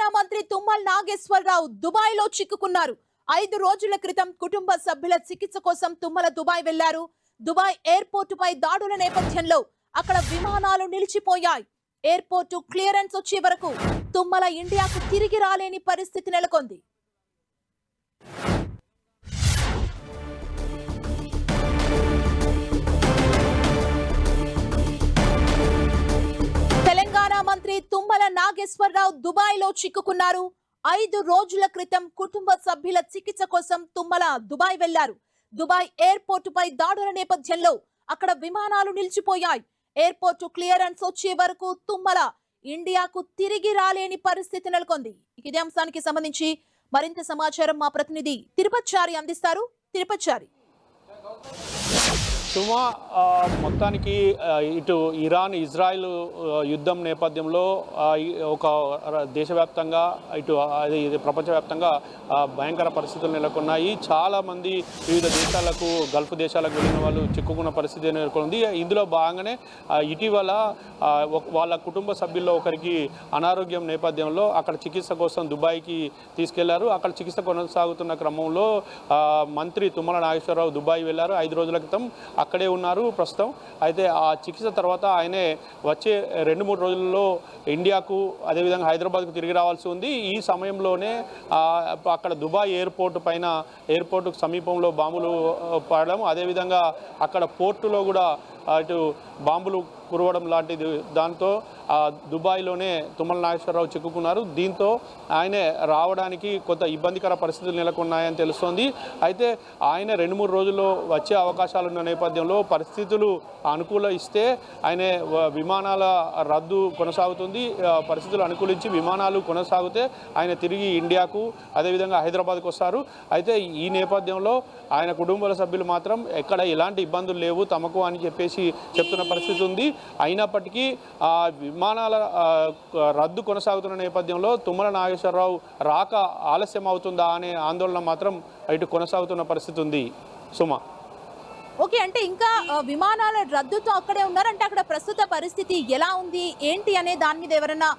తెలంగాణ మంత్రి తుమ్మల నాగేశ్వరరావు దుబాయ్ లో చిక్కుకున్నారు. 5 రోజుల క్రితం కుటుంబ సభ్యుల చికిత్స కోసం తుమ్మల దుబాయ్ వెళ్లారు. దుబాయ్ ఎయిర్పోర్టు పై దాడుల నేపథ్యంలో అక్కడ విమానాలు నిలిచిపోయాయి. ఎయిర్పోర్టు క్లియరెన్స్ వచ్చే వరకు తుమ్మల ఇండియాకు తిరిగి రాలేని పరిస్థితి నెలకొంది. తెలంగాణ మంత్రి తుమ్మల నాగేశ్వరరావు దుబాయ్ లో చిక్కుకున్నారు. 5 రోజుల క్రితం కుటుంబ సభ్యుల చికిత్స కోసం తుమ్మల దుబాయ్ వెళ్లారు. దుబాయ్ ఎయిర్పోర్టు పై దాడుల నేపథ్యంలో అక్కడ విమానాలు నిలిచిపోయాయి. ఎయిర్పోర్టు క్లియరెన్స్ వచ్చే వరకు తుమ్మల ఇండియాకు తిరిగి రాలేని పరిస్థితి నెలకొంది. ఇదే అంశానికి సంబంధించి మరింత సమాచారం మా ప్రతినిధి తిరుపతిచారి అందిస్తారు. తిరుపతిచారి, సుమా, మొత్తానికి ఇటు ఇరాన్ ఇజ్రాయెల్ యుద్ధం నేపథ్యంలో ఒక దేశవ్యాప్తంగా ఇటు ఇది ప్రపంచవ్యాప్తంగా భయంకర పరిస్థితులు నెలకొన్నాయి. చాలామంది వివిధ దేశాలకు గల్ఫ్ దేశాలకు వెళ్ళిన వాళ్ళు చిక్కుకున్న పరిస్థితి నెలకొంది. ఇందులో భాగంగానే ఇటీవల వాళ్ళ కుటుంబ సభ్యుల్లో ఒకరికి అనారోగ్యం నేపథ్యంలో అక్కడ చికిత్స కోసం దుబాయ్కి తీసుకెళ్లారు. అక్కడ చికిత్స కొనసాగుతున్న క్రమంలో మంత్రి తుమ్మల నాగేశ్వరరావు దుబాయ్ వెళ్లారు. 5 రోజుల క్రితం అక్కడే ఉన్నారు ప్రస్తుతం. అయితే ఆ చికిత్స తర్వాత ఆయనే వచ్చే 2-3 రోజుల్లో ఇండియాకు అదేవిధంగా హైదరాబాద్కు తిరిగి రావాల్సి ఉంది. ఈ సమయంలోనే అక్కడ దుబాయ్ ఎయిర్పోర్టుకు సమీపంలో బాంబులు పడడం, అదేవిధంగా అక్కడ పోర్టులో కూడా ఇటు బాంబులు కురవడం లాంటిది, దాంతో దుబాయ్లోనే తుమ్మల నాగేశ్వరరావు చిక్కుకున్నారు. దీంతో ఆయనే రావడానికి కొంత ఇబ్బందికర పరిస్థితులు నెలకొన్నాయని తెలుస్తోంది. అయితే ఆయన 2-3 రోజుల్లో వచ్చే అవకాశాలు ఉన్న నేపథ్యంలో పరిస్థితులు అనుకూలిస్తే ఆయన విమానాల రద్దు కొనసాగుతుంది. పరిస్థితులు అనుకూలించి విమానాలు కొనసాగితే ఆయన తిరిగి ఇండియాకు అదేవిధంగా హైదరాబాద్కు వస్తారు. అయితే ఈ నేపథ్యంలో ఆయన కుటుంబ సభ్యులు మాత్రం ఎక్కడ ఎలాంటి ఇబ్బందులు లేవు తమకు అని చెప్పేసి చెప్తున్న పరిస్థితి ఉంది. అయినప్పటికీ విమానాల రద్దు కొనసాగుతున్న నేపథ్యంలో తుమ్మల నాగేశ్వరరావు రాక ఆలస్యం అవుతుందా అనే ఆందోళన మాత్రం ఇటు కొనసాగుతున్న పరిస్థితి ఉంది. సుమా, ఓకే, అంటే ఇంకా విమానాల రద్దుతో అక్కడే ఉన్నారంటే అక్కడ ప్రస్తుత పరిస్థితి ఎలా ఉంది ఏంటి అనే దాని మీద ఎవరైనా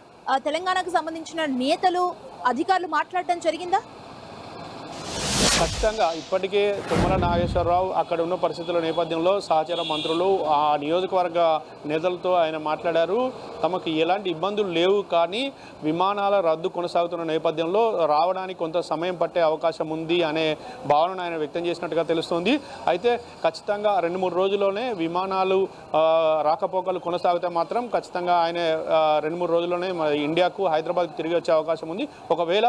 తెలంగాణకు సంబంధించిన నేతలు అధికారులు మాట్లాడటం జరిగిందా? ఖచ్చితంగా ఇప్పటికే తుమ్మల నాగేశ్వరరావు అక్కడ ఉన్న పరిస్థితుల నేపథ్యంలో సహచర మంత్రులు ఆ నియోజకవర్గ నేతలతో ఆయన మాట్లాడారు. తమకు ఎలాంటి ఇబ్బందులు లేవు, కానీ విమానాల రద్దు కొనసాగుతున్న నేపథ్యంలో రావడానికి కొంత సమయం పట్టే అవకాశం ఉంది అనే భావనను ఆయన వ్యక్తం చేసినట్టుగా తెలుస్తోంది. అయితే ఖచ్చితంగా 2-3 రోజుల్లోనే విమానాలు రాకపోకలు కొనసాగితే మాత్రం ఖచ్చితంగా ఆయన 2-3 రోజుల్లోనే ఇండియాకు హైదరాబాద్కు తిరిగి వచ్చే అవకాశం ఉంది. ఒకవేళ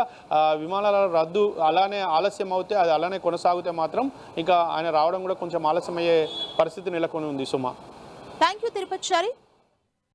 విమానాల రద్దు అలానే ఆలస్యం అవుతే అది అలానే కొనసాగితే మాత్రం ఇంకా ఆయన రావడం కూడా కొంచెం ఆలస్యమయ్యే పరిస్థితి నెలకొని ఉంది. సుమా, థ్యాంక్ యూ తిరుపతిచారి.